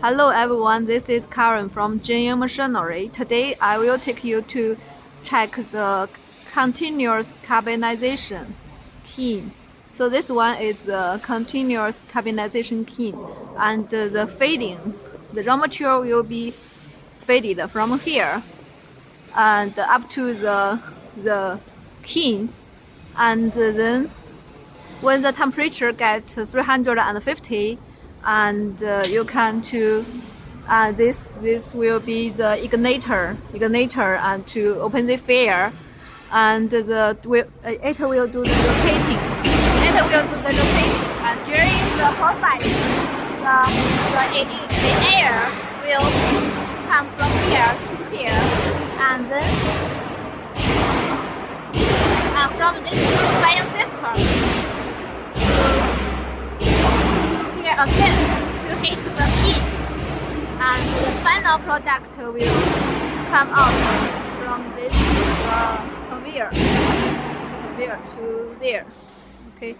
Hello everyone, this is Karen from Kiln Machinery. Today I will take you to check the continuous carbonization kiln. So this one is the continuous carbonization kiln, and the feeding, the raw material will be faded from here and up to the kiln, and then when the temperature gets 350, and you can to this will be the igniter and to open the fire, and it will do the rotating. It will do the rotating, and during the process, the air will come from here to here, and then from this fire system here again to hit the kiln, and the final product will come out from this conveyor to there. Okay.